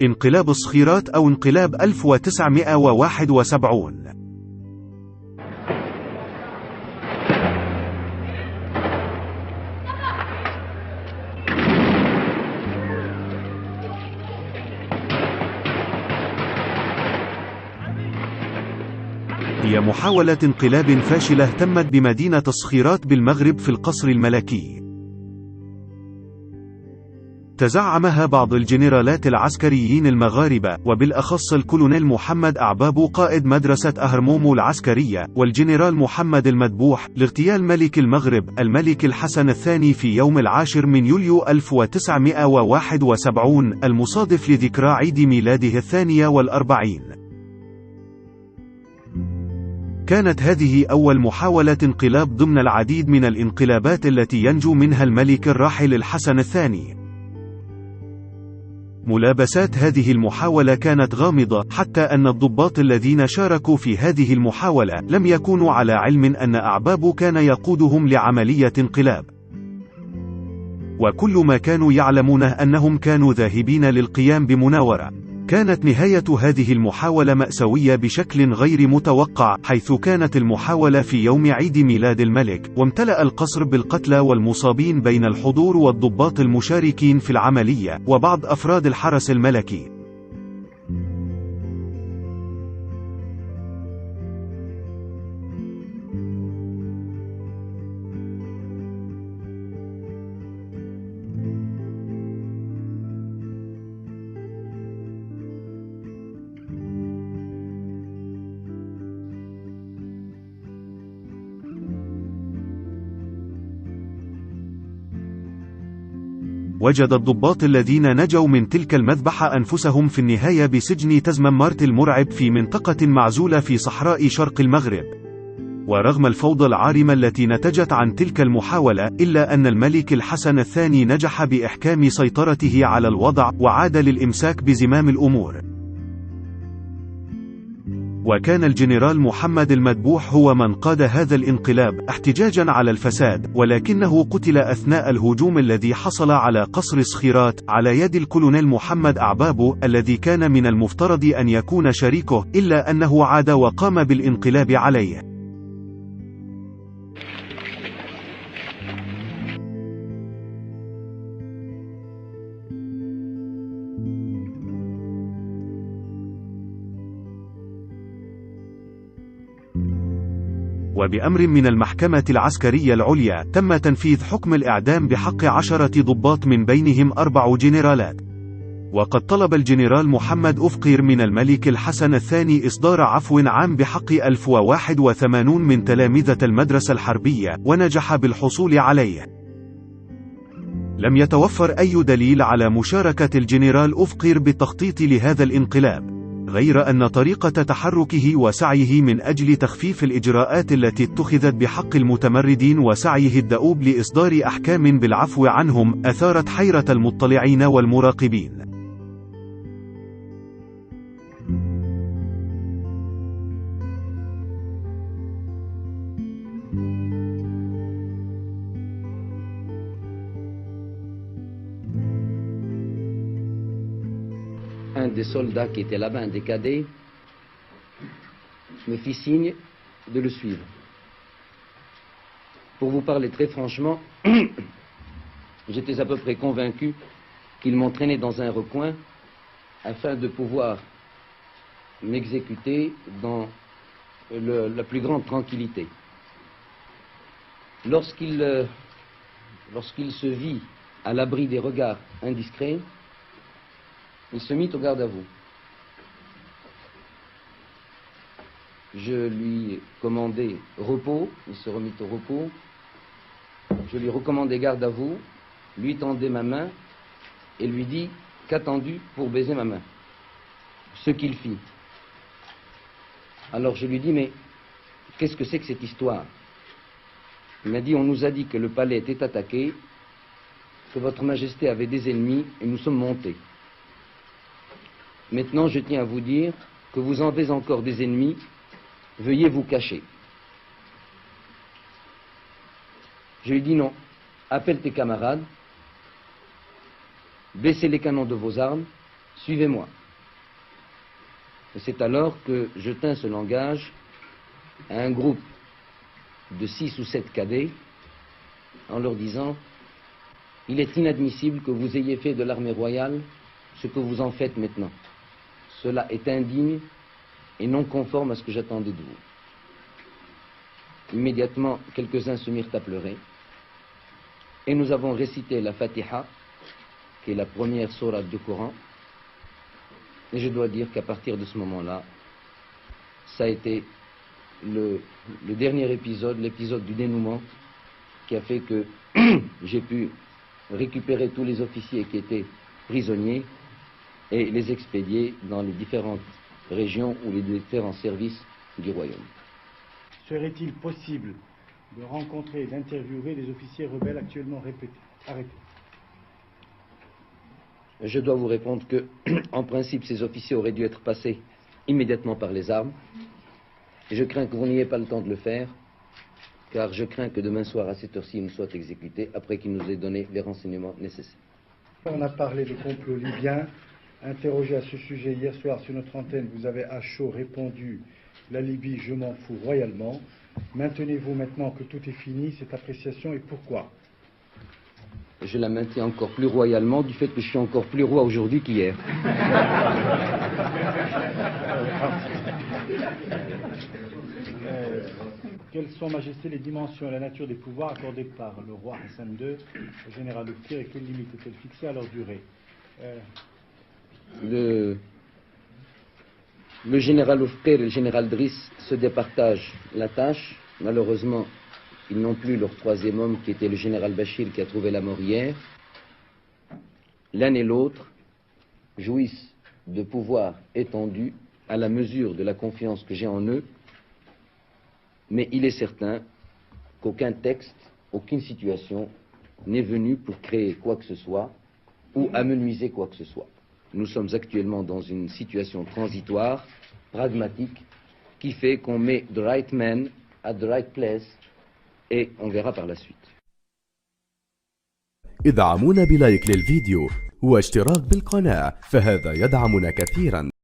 انقلاب الصخيرات أو انقلاب 1971. هي محاولة انقلاب فاشلة تمت بمدينة الصخيرات بالمغرب في القصر الملكي. تزعمها بعض الجنرالات العسكريين المغاربة، وبالأخص الكولونيل محمد أعباب قائد مدرسة أهرمومو العسكرية، والجنرال محمد المدبوح، لاغتيال ملك المغرب الملك الحسن الثاني في يوم 10 من يوليو 1971 المصادف لذكرى عيد ميلاده 42. كانت هذه أول محاولة انقلاب ضمن العديد من الانقلابات التي ينجو منها الملك الراحل الحسن الثاني. ملابسات هذه المحاولة كانت غامضة، حتى أن الضباط الذين شاركوا في هذه المحاولة لم يكونوا على علم أن أعباب كان يقودهم لعملية انقلاب، وكل ما كانوا يعلمونه أنهم كانوا ذاهبين للقيام بمناورة. كانت نهاية هذه المحاولة مأساوية بشكل غير متوقع، حيث كانت المحاولة في يوم عيد ميلاد الملك، وامتلأ القصر بالقتلى والمصابين بين الحضور والضباط المشاركين في العملية، وبعض أفراد الحرس الملكي. وجد الضباط الذين نجوا من تلك المذبحة أنفسهم في النهاية بسجن تزممارت المرعب في منطقة معزولة في صحراء شرق المغرب. ورغم الفوضى العارمة التي نتجت عن تلك المحاولة، إلا أن الملك الحسن الثاني نجح بإحكام سيطرته على الوضع، وعاد للإمساك بزمام الأمور. وكان الجنرال محمد المدبوح هو من قاد هذا الانقلاب احتجاجا على الفساد، ولكنه قتل أثناء الهجوم الذي حصل على قصر صخيرات على يد الكولونيل محمد أعبابو الذي كان من المفترض أن يكون شريكه، إلا أنه عاد وقام بالانقلاب عليه. وبأمر من المحكمة العسكرية العليا تم تنفيذ حكم الإعدام بحق 10 ضباط من بينهم 4 جنرالات. وقد طلب الجنرال محمد أفقير من الملك الحسن الثاني إصدار عفو عام بحق 1081 من تلامذة المدرسة الحربية، ونجح بالحصول عليه. لم يتوفر أي دليل على مشاركة الجنرال أفقير بالتخطيط لهذا الانقلاب، غير أن طريقة تحركه وسعيه من أجل تخفيف الإجراءات التي اتخذت بحق المتمردين وسعيه الدؤوب لإصدار أحكام بالعفو عنهم أثارت حيرة المطلعين والمراقبين. Un des soldats qui était là-bas, un des cadets, me fit signe de le suivre. Pour vous parler très franchement, j'étais à peu près convaincu qu'il m'entraînait dans un recoin afin de pouvoir m'exécuter dans la plus grande tranquillité. Lorsqu'il se vit à l'abri des regards indiscrets, il se mit au garde à vous. Je lui commandai repos, il se remit au repos. Je lui recommandai garde à vous, lui tendai ma main et lui dis qu'attendu pour baiser ma main. Ce qu'il fit. Alors je lui dis, mais qu'est-ce que c'est que cette histoire? Il m'a dit, on nous a dit que le palais était attaqué, que votre majesté avait des ennemis et nous sommes montés. Maintenant, je tiens à vous dire que vous en avez encore des ennemis, veuillez vous cacher. Je lui dis non, appelle tes camarades, baissez les canons de vos armes, suivez-moi. Et c'est alors que je tins ce langage à un groupe de 6 ou 7 cadets en leur disant: il est inadmissible que vous ayez fait de l'armée royale ce que vous en faites maintenant. Cela est indigne et non conforme à ce que j'attendais de vous. Immédiatement, quelques-uns se mirent à pleurer et nous avons récité la Fatiha, qui est la première sourate du Coran. Et je dois dire qu'à partir de ce moment-là, ça a été le dernier épisode, l'épisode du dénouement, qui a fait que j'ai pu récupérer tous les officiers qui étaient prisonniers et les expédier dans les différentes régions ou les différents services du royaume. Serait-il possible de rencontrer et d'interviewer les officiers rebelles actuellement arrêtés? Je dois vous répondre que, en principe, ces officiers auraient dû être passés immédiatement par les armes. Et je crains que vous n'ayez pas le temps de le faire, car je crains que demain soir, à cette heure-ci, ils ne soient exécutés après qu'ils nous aient donné les renseignements nécessaires. On a parlé de complot libyen. Interrogé à ce sujet hier soir sur notre antenne, vous avez à chaud répondu: la Libye, je m'en fous royalement. Maintenez-vous maintenant que tout est fini cette appréciation, et pourquoi? Je la maintiens encore plus royalement du fait que je suis encore plus roi aujourd'hui qu'hier. Quelles sont, Majesté, les dimensions et la nature des pouvoirs accordés par le roi Hassan II au général Oufkir, et quelles limites est-elle fixée à leur durée? Le général Oufkir et le général Driss se départagent la tâche. Malheureusement, ils n'ont plus leur troisième homme, qui était le général Bachir, qui a trouvé la mort hier. L'un et l'autre jouissent de pouvoirs étendus à la mesure de la confiance que j'ai en eux, mais il est certain qu'aucun texte, aucune situation n'est venu pour créer quoi que ce soit ou amenuiser quoi que ce soit. Nous sommes actuellement dans une situation transitoire, pragmatique, qui fait qu'on met the right man at the right place, et on verra par la suite. ادعمونا بلايك للفيديو واشتراك بالقناة، فهذا يدعمنا كثيرا.